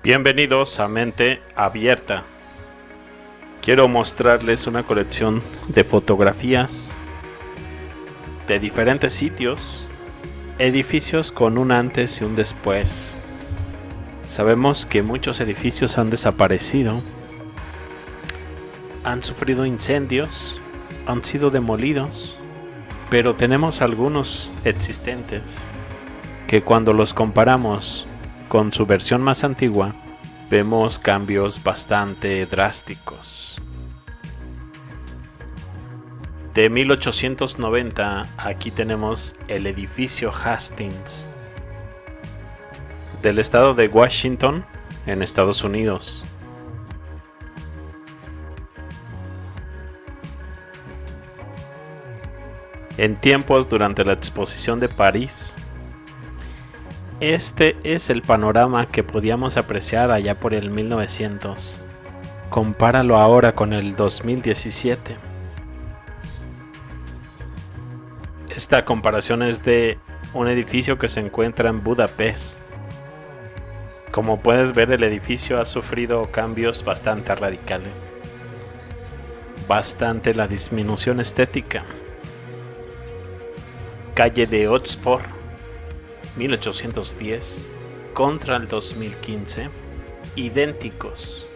Bienvenidos a Mente Abierta. Quiero mostrarles una colección de fotografías de diferentes sitios, edificios con un antes y un después. Sabemos que muchos edificios han desaparecido, han sufrido incendios, han sido demolidos, pero tenemos algunos existentes que cuando los comparamos con su versión más antigua, vemos cambios bastante drásticos. De 1890, aquí tenemos el edificio Hastings, del estado de Washington, en Estados Unidos. En tiempos durante la exposición de París, este es el panorama que podíamos apreciar allá por el 1900. Compáralo ahora con el 2017. Esta comparación es de un edificio que se encuentra en Budapest. Como puedes ver, el edificio ha sufrido cambios bastante radicales. Bastante la disminución estética. Calle de Oxford, 1810 contra el 2015, idénticos.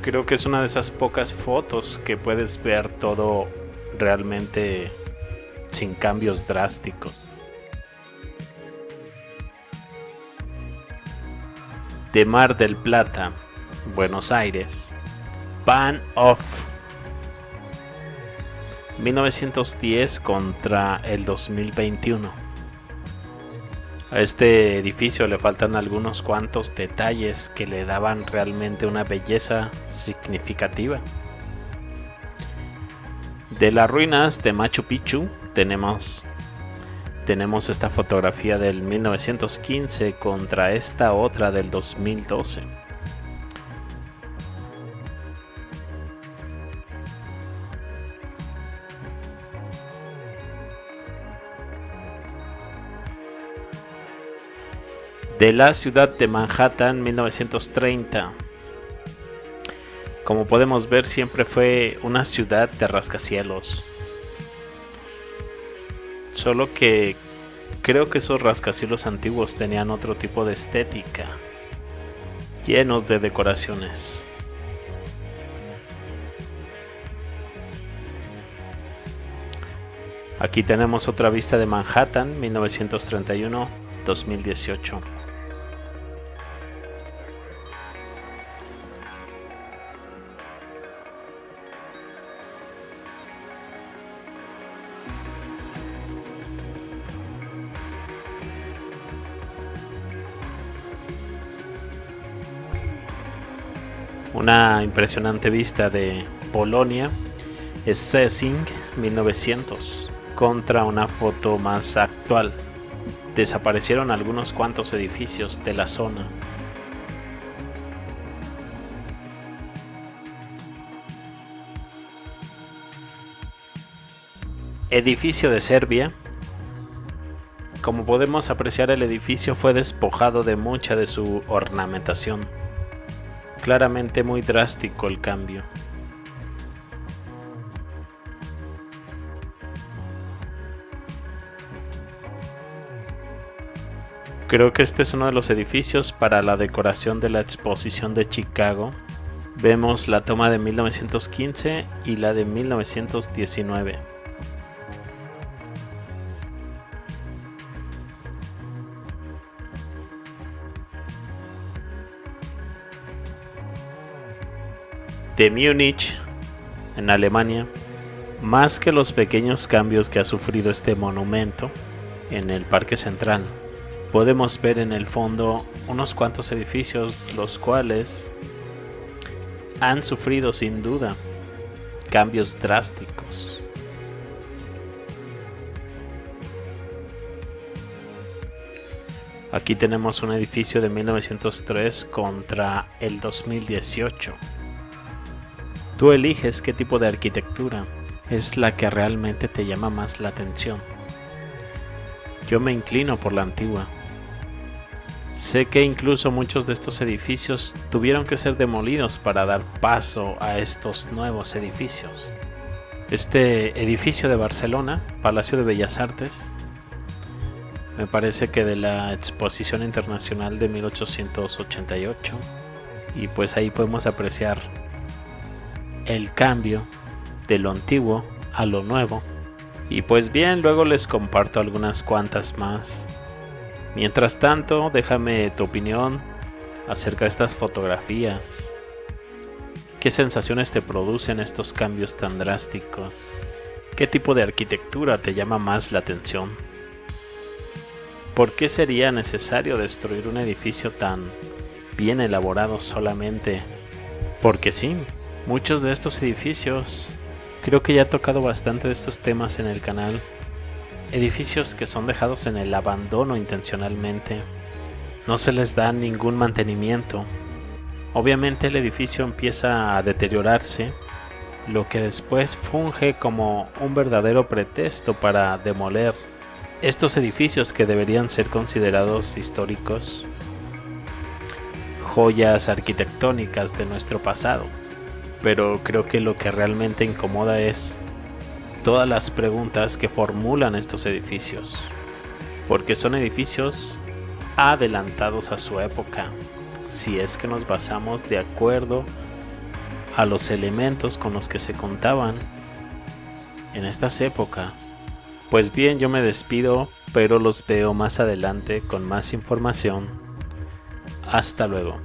Creo que es una de esas pocas fotos que puedes ver todo realmente sin cambios drásticos. De Mar del Plata, Buenos Aires, Bahnhof, 1910 contra el 2021. A este edificio le faltan algunos cuantos detalles que le daban realmente una belleza significativa. De las ruinas de Machu Picchu tenemos esta fotografía del 1915 contra esta otra del 2012. De la ciudad de Manhattan, 1930. Como podemos ver, siempre fue una ciudad de rascacielos. Solo que creo que esos rascacielos antiguos tenían otro tipo de estética, llenos de decoraciones. Aquí tenemos otra vista de Manhattan, 1931-2018. Una impresionante vista de Polonia, Szczecin, 1900, contra una foto más actual. Desaparecieron algunos cuantos edificios de la zona. Edificio de Serbia. Como podemos apreciar, el edificio fue despojado de mucha de su ornamentación. Claramente muy drástico el cambio. Creo que este es uno de los edificios para la decoración de la exposición de Chicago. Vemos la toma de 1915 y la de 1919. De Múnich, en Alemania, más que los pequeños cambios que ha sufrido este monumento en el Parque Central, podemos ver en el fondo unos cuantos edificios los cuales han sufrido sin duda cambios drásticos. Aquí tenemos un edificio de 1903 contra el 2018. Tú eliges qué tipo de arquitectura es la que realmente te llama más la atención. Yo me inclino por la antigua. Sé que incluso muchos de estos edificios tuvieron que ser demolidos para dar paso a estos nuevos edificios. Este edificio de Barcelona, Palacio de Bellas Artes, me parece que de la Exposición Internacional de 1888, y pues ahí podemos apreciar el cambio de lo antiguo a lo nuevo. Y pues bien, luego les comparto algunas cuantas más. Mientras tanto, déjame tu opinión acerca de estas fotografías. ¿Qué sensaciones te producen estos cambios tan drásticos? ¿Qué tipo de arquitectura te llama más la atención? ¿Por qué sería necesario destruir un edificio tan bien elaborado solamente porque sí? Muchos de estos edificios, creo que ya he tocado bastante de estos temas en el canal. Edificios que son dejados en el abandono intencionalmente. No se les da ningún mantenimiento. Obviamente el edificio empieza a deteriorarse, lo que después funge como un verdadero pretexto para demoler estos edificios que deberían ser considerados históricos, joyas arquitectónicas de nuestro pasado. Pero creo que lo que realmente incomoda es todas las preguntas que formulan estos edificios, porque son edificios adelantados a su época, si es que nos basamos de acuerdo a los elementos con los que se contaban en estas épocas. Pues bien, yo me despido, pero los veo más adelante con más información. Hasta luego.